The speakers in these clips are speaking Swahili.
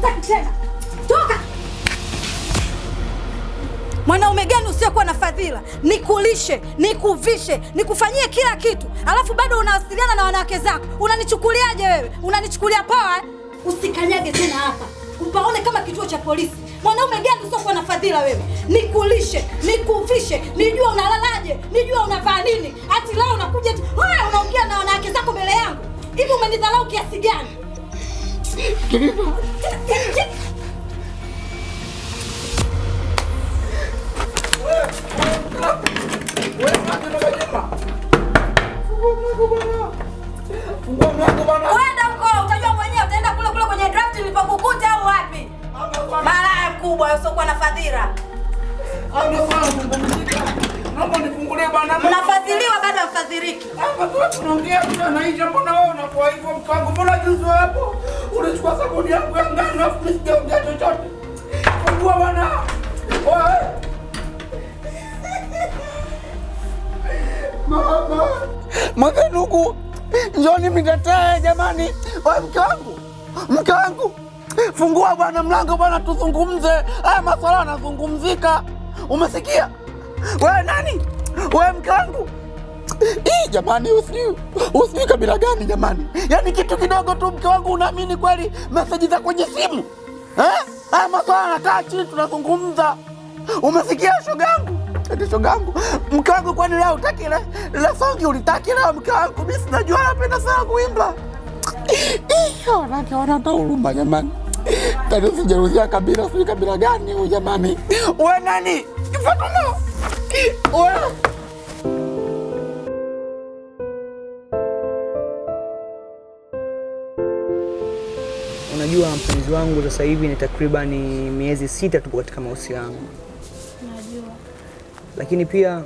sikutaki tena. Toka! Mwanaume gani usiokuwa na fadhila? Nikulishe, nikuvishe, nikufanyie kila kitu, alafu bado unawasiliana na wanawake zako. Unanichukuliaje wewe? Unanichukulia poa eh? Usikanyage tena hapa. Upaone kama kituo cha polisi. Mwanaume gani usiokuwa na fadhila wewe? Nikulishe, nikuvishe, nijua unalalaje, nijua unavaa nini. Ati leo unakuja tu, wewe unaongea na wanawake zako mbele yangu. Hivi umenidharau kiasi gani? Uenda huko, utajua mwenyewe. Utaenda kule kwenye draft nilipokukuta au wapi? Malaya mkubwa usiokuwa na fadhila. Naomba nifungulie bwana. Mnafadhiliwa bado mfadhiliki. Hapa tunaongea tu na hicho, mbona wewe unakuwa hivyo mkango? Mbona juzi hapo unachukua sabuni yangu ya ngano na mimi sijaongea chochote? Fungua bwana. Wewe. Mama. Mwakenuku. Njoni mnitetee jamani. Wewe mke wangu. Fungua bwana mlango bwana, tuzungumze. Haya masuala yanazungumzika. Umesikia? Wewe nani? Wewe mke wangu. Jamani usijui kabila gani jamani? Yaani kitu kidogo tu mke wangu unaamini kweli message za kwenye simu? Haya masuala nakaa chini tunazungumza. Umesikia shogangu? Eti shogangu. Mke wangu kwani leo utaki ile songi ulitaki leo mke wangu? Mimi sinajua napenda sana kuimba. Wanataka huruma jamani. Tani sijaruzia kabila, sijui kabila gani huyu jamani. Wewe nani? Fatuma. Wewe. Unajua mpenzi wangu sasa hivi ni takriban miezi 6 tupo katika mahusiano. Najua. Lakini pia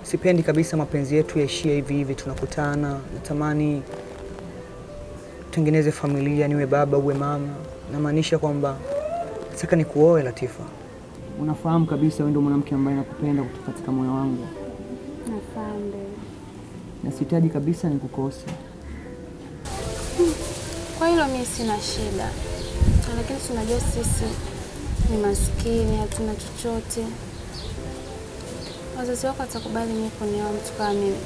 sipendi kabisa mapenzi yetu yaishie hivi hivi tunakutana. Natamani tengeneze familia, niwe baba uwe mama. Namaanisha kwamba nataka nikuoe Latifa. Unafahamu kabisa wewe ndio mwanamke ambaye nakupenda kutoka katika moyo wangu. Nafahamu. Na sihitaji kabisa nikukose. Kwa hilo mimi sina shida. Lakini tunajua sisi ni maskini, hatuna chochote. Wazazi wako watakubali mimi kunioa mtu kama mimi?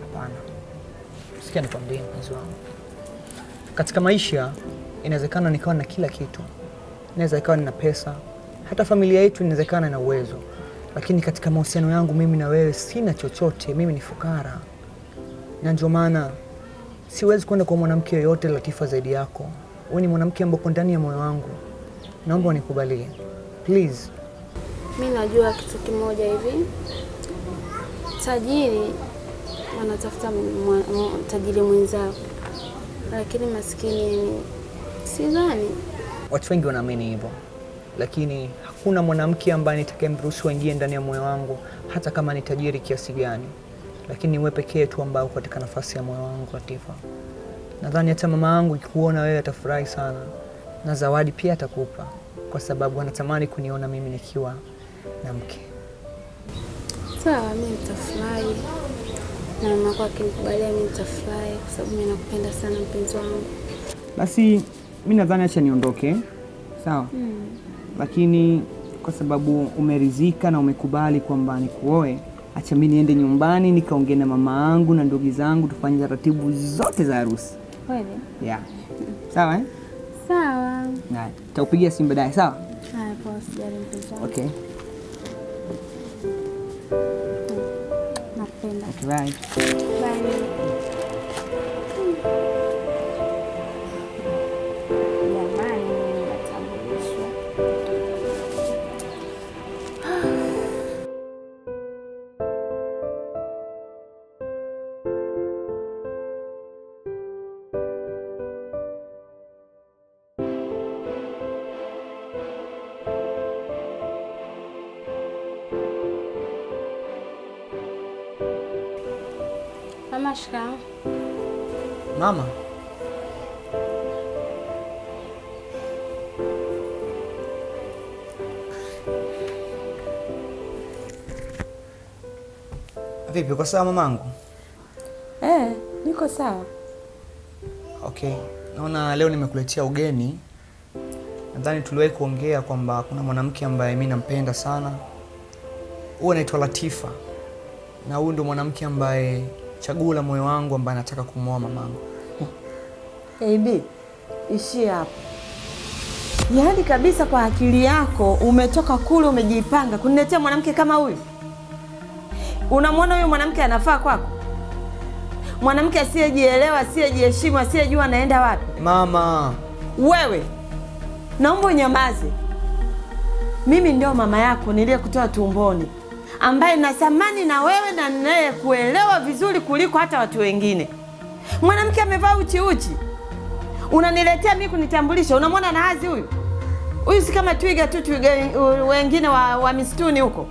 Hapana. Sikia nikwambie mpenzi wangu. Katika maisha inawezekana nikawa na kila kitu. Inaweza ikawa nina pesa, hata familia yetu inawezekana ina uwezo. Lakini katika mahusiano yangu mimi na wewe sina chochote, mimi ni fukara. Na ndio maana siwezi kwenda kwa mwanamke yoyote Latifa zaidi yako. Wewe ni mwanamke ambaye uko ndani ya moyo wangu. Naomba unikubalie. Please. Mimi najua kitu kimoja hivi. Tajiri wanatafuta tajiri mwenzao. Lakini maskini sidhani. Watu wengi wanaamini hivyo. Lakini hakuna mwanamke ambaye nitakayemruhusu aingie ndani ya moyo wangu hata kama ni tajiri kiasi gani. Lakini wewe pekee tu ambao uko katika nafasi ya moyo wangu Latifa. Nadhani hata mama yangu ikikuona wewe atafurahi sana. Na zawadi pia atakupa kwa sababu anatamani kuniona mimi nikiwa na mke. Sawa, mimi nitafurahi. Na mama yako akinikubalia mimi nitafurahi kwa sababu mimi nakupenda sana mpenzi wangu. Basi mimi nadhani acha niondoke. Sawa? Lakini kwa sababu umeridhika na umekubali kwamba nikuoe, acha mimi niende nyumbani nikaongee na mama yangu na ndugu zangu tufanye taratibu zote za harusi. Kweli? Yeah. Sawa eh? Sawa. Na nitakupigia simu baadaye, sawa? Haya, poa, sijali mpenzi wangu. Okay. Nakupenda. Okay, bye. Bye. Mama, shikamoo. Mama. Vipi, uko sawa mamangu? Niko sawa. Okay. naona leo nimekuletea ugeni. Nadhani tuliwahi kuongea kwamba kuna mwanamke ambaye mimi nampenda sana. Huyu anaitwa Latifa. Na huyu ndo mwanamke ambaye chaguo la moyo wangu ambaye nataka kumwoa mamangu. AB, ishia hapo. Yaani kabisa kwa akili yako umetoka kule umejipanga kuniletea mwanamke kama huyu? Unamwona huyu mwanamke anafaa kwako? Mwanamke asiyejielewa, asiyejiheshimu, asiyejua anaenda wapi? Mama, wewe naomba unyamaze. Mimi ndio mama yako niliyekutoa tumboni, ambaye nasamani na wewe na naye kuelewa vizuri kuliko hata watu wengine. Mwanamke amevaa uchi uchi, unaniletea mimi kunitambulisha. Unamwona na hazi huyu? Huyu si kama twiga tu, twiga wengine wa misituni huko.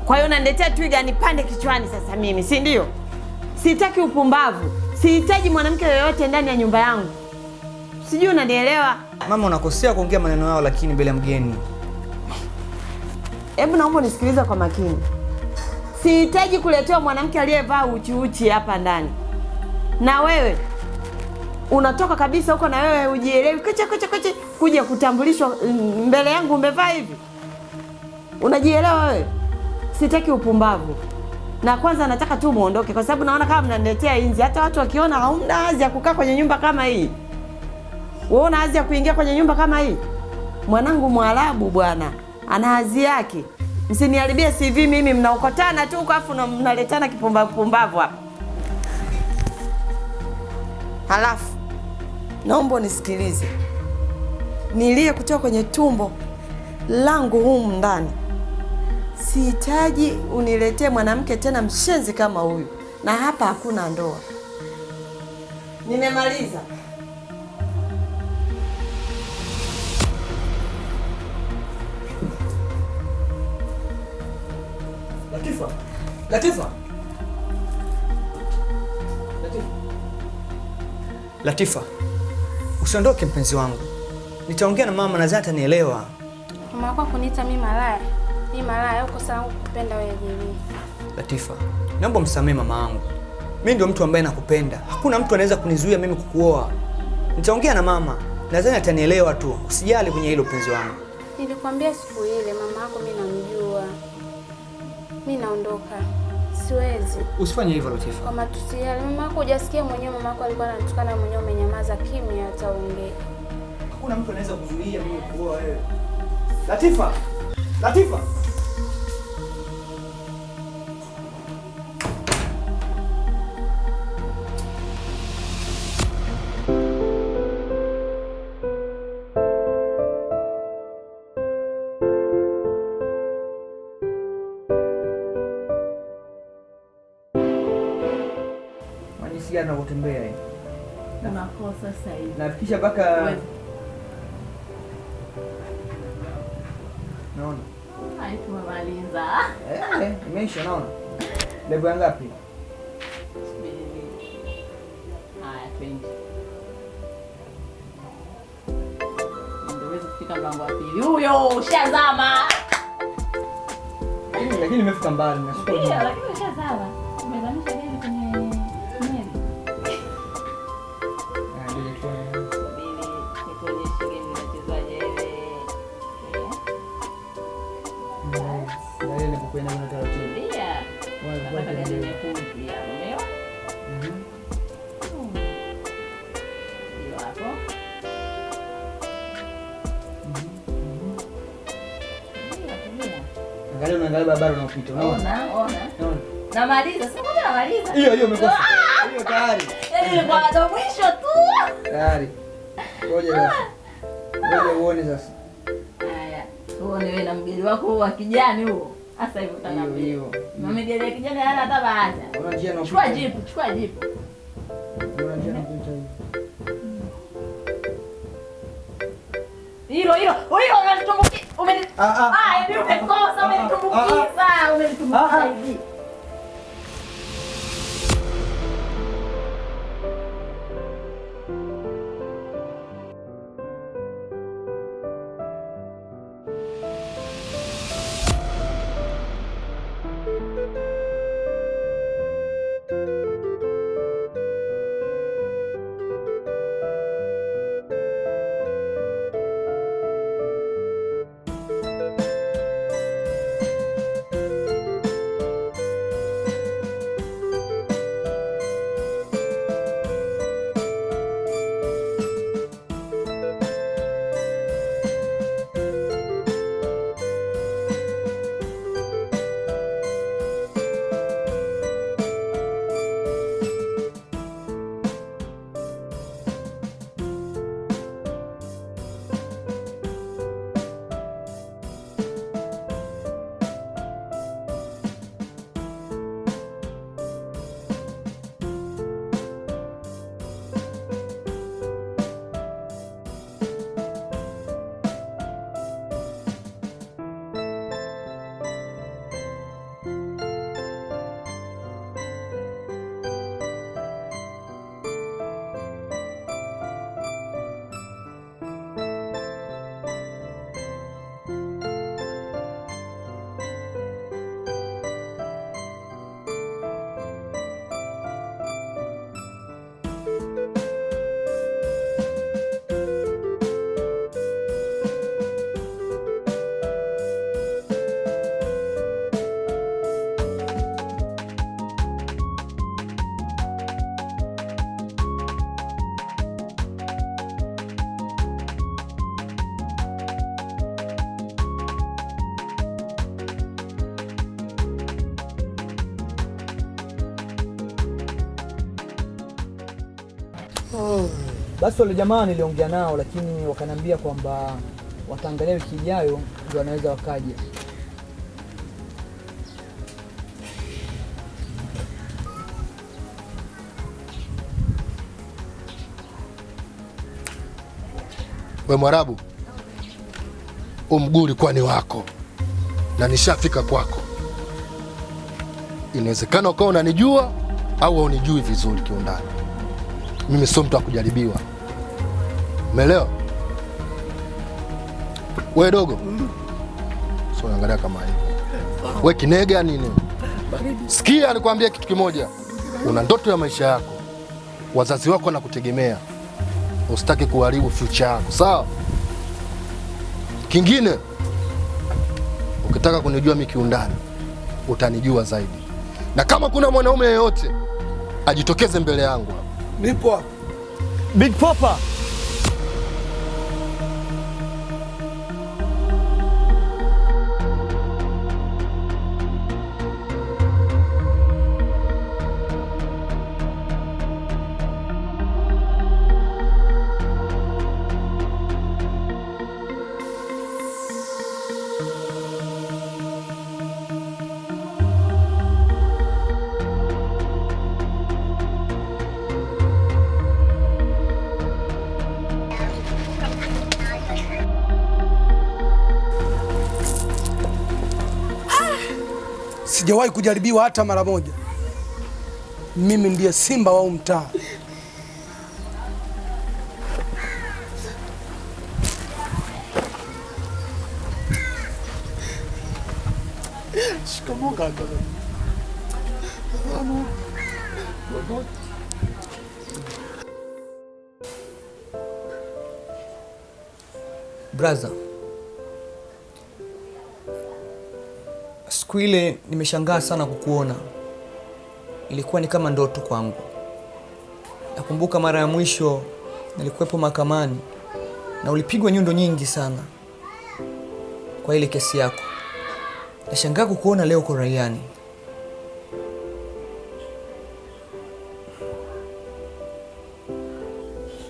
Kwa hiyo unaniletea twiga nipande kichwani sasa mimi, si ndio? Sitaki upumbavu. Sihitaji mwanamke yoyote ndani ya nyumba yangu. Sijui unanielewa? Mama, unakosea kuongea maneno yao lakini mbele ya mgeni. Hebu naomba nisikilize kwa makini. Sihitaji kuletewa mwanamke aliyevaa uchi uchi hapa ndani. Na wewe unatoka kabisa huko, na wewe ujielewi kocha kuja kutambulishwa mbele yangu umevaa hivi. Unajielewa wewe? Sitaki upumbavu. Na kwanza nataka tu muondoke kwa sababu naona kama mnaniletea inzi. Hata watu wakiona hauna hazi ya kukaa kwenye nyumba kama hii. Wewe una hazi ya kuingia kwenye nyumba kama hii? Mwanangu Mwarabu bwana, ana hazi yake. Msiniharibie CV mimi, mnaokotana tu huko afu mnaletana kipumbavu hapa. Halafu naomba unisikilize. Nilie kutoka kwenye tumbo langu humu ndani. Sihitaji uniletee mwanamke tena mshenzi kama huyu. Na hapa hakuna ndoa. Nimemaliza. Latifa. Latifa. Latifa. Usiondoke mpenzi wangu. Nitaongea na mama, nadhani atanielewa. Mama yako kuniita mimi malaya. Mimi malaya uko sawa kukupenda wewe Jeli. Latifa, naomba msamehe mama yangu. Mimi ndio mtu ambaye nakupenda. Hakuna mtu anaweza kunizuia mimi kukuoa. Nitaongea na mama, nadhani atanielewa tu. Usijali kwenye hilo mpenzi wangu. Nilikwambia siku ile mama yako mimi namjua. Mimi naondoka. Siwezi. Usifanye hivyo Latifa. Kwa matusi yale mama yako hujasikia mwenyewe, mama yako alikuwa anatukana mwenyewe, umenyamaza kimya hata ongea. Hakuna mtu anaweza kuzuia mimi kuoa wewe. Latifa. Latifa. Wanisikia na kutembea hivi. Unakosa sasa hivi. Nafikisha mpaka naona. Hai tumemaliza. Imeisha naona. Level ngapi? Haya, twende. Ndio wewe kufika mlango wa pili. Huyo ushazama. Lakini nimefika mbali na shukuru. Ndio, lakini ushazama. Umezamisha gari kwenye meli. Angalia barabara unapita. Ona. Namaliza. Sasa ngoja namaliza. Hiyo umekosa. Hiyo tayari. Yaani ilikuwa ndo mwisho tu. Tayari. Ngoja sasa. Ngoja uone sasa. Haya. Uone wewe na mgeli wako wa kijani huo. Sasa hivi utaniambia. Hiyo. Na mgeli wa kijani hana hata bahati. Una njia na chukua jipu. Una njia na kupita hiyo. Hilo umenitumbukiza. Ndio umekosa, umenitumbukiza hivi. Basi wale jamaa niliongea nao, lakini wakaniambia kwamba wataangalia wiki ijayo ndio wanaweza wakaja. We Mwarabu, mguu ulikuwa ni wako na nishafika kwako. Inawezekana ukawa unanijua au haunijui vizuri kiundani. Mimi sio mtu wa kujaribiwa, umeelewa? We dogo, sio unaangalia kama hivi. We kinega nini? Sikia nikwambie kitu kimoja, una ndoto ya maisha yako, wazazi wako wanakutegemea. Usitaki kuharibu future yako, sawa? Kingine, ukitaka kunijua mimi kiundani, utanijua zaidi. Na kama kuna mwanaume yeyote ajitokeze mbele yangu hapa. Nipo hapa. Big Papa. Sijawahi kujaribiwa hata mara moja. Mimi ndiye simba wa mtaa. Shikamoo kaka. Brother, siku ile nimeshangaa sana kukuona. Ilikuwa ni kama ndoto kwangu. Nakumbuka mara ya mwisho nilikuwepo mahakamani na ulipigwa nyundo nyingi sana kwa ile kesi yako. Nashangaa kukuona leo uko raiani.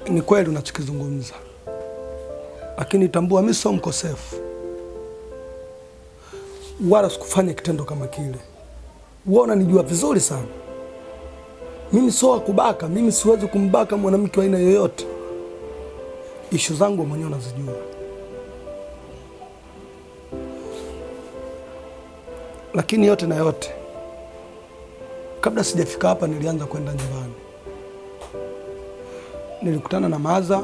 Ni kweli unachokizungumza, lakini tambua mimi sio mkosefu, wala sikufanya kitendo kama kile. Wewe unanijua vizuri sana. Mimi sio wa kubaka, mimi siwezi kumbaka mwanamke wa aina yoyote. Ishu zangu mwenyewe unazijua. Lakini yote na yote, kabla sijafika hapa nilianza kwenda nyumbani. Nilikutana na Maza,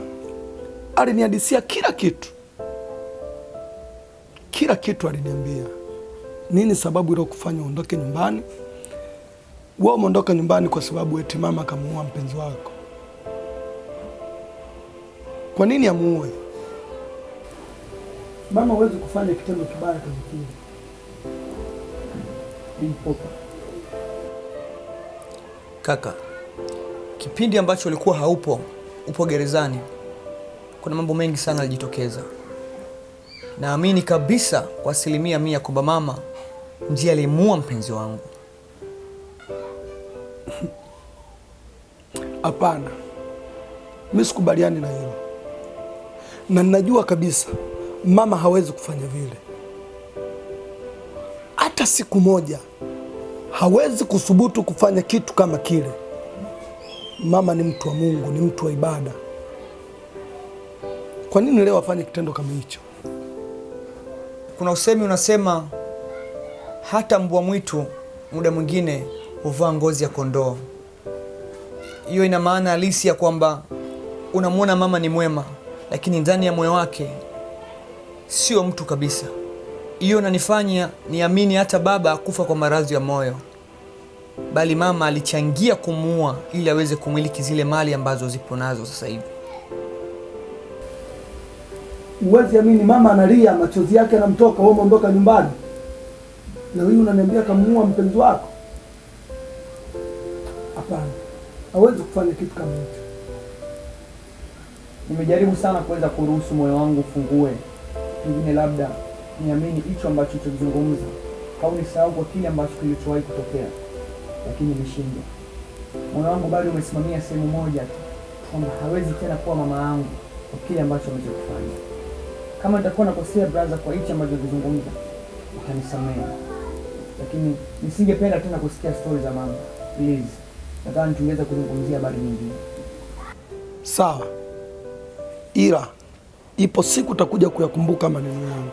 alinihadisia kila kitu. Kila kitu aliniambia. Nini sababu ile kufanya uondoke nyumbani? Wewe umeondoka nyumbani kwa sababu eti mama kamuua mpenzi wako. Kwa nini amuue? Mama hawezi kufanya kitendo kibaya kama kile. Kaka, kipindi ambacho ulikuwa upo gerezani, kuna mambo mengi sana yalijitokeza. Naamini kabisa kwa 100% kwamba mama ndiye alimuua mpenzi wangu. Hapana. Mimi sikubaliani na hilo. Na ninajua kabisa mama hawezi kufanya vile. Hata siku moja hawezi kuthubutu kufanya kitu kama kile. Mama ni mtu wa Mungu, ni mtu wa ibada. Kwa nini leo afanye kitendo kama hicho? Kuna usemi unasema hata mbwa mwitu muda mwingine huvaa ngozi ya kondoo. Hiyo ina maana halisi ya kwamba unamwona mama ni mwema, lakini ndani ya moyo wake sio mtu kabisa. Hiyo inanifanya niamini hata baba kufa kwa maradhi ya moyo, bali mama alichangia kumuua ili aweze kumiliki zile mali ambazo zipo nazo sasa hivi. Uwezi amini, mama analia, machozi yake yanamtoka, wewe umeondoka nyumbani. Na wewe unaniambia kamuua mpenzi wako? Hapana. Hawezi kufanya kitu kama hicho. Nimejaribu sana kuweza kuruhusu moyo wangu ufungue. Pengine labda niamini hicho ambacho tunazungumza, au nisahau kwa kile ambacho kilichowahi kutokea, lakini nimeshindwa. Moyo wangu bado umesimamia sehemu moja tu, kwamba hawezi tena kuwa mama yangu kwa kile ambacho amechokifanya. Kama nitakuwa nakosea brother kwa hichi ambacho kizungumza, utanisamehe. Lakini nisingependa tena kusikia stories za mama. Please. Nataka tungeweza kuzungumzia habari nyingine. Sawa. Ila ipo siku utakuja kuyakumbuka maneno yangu.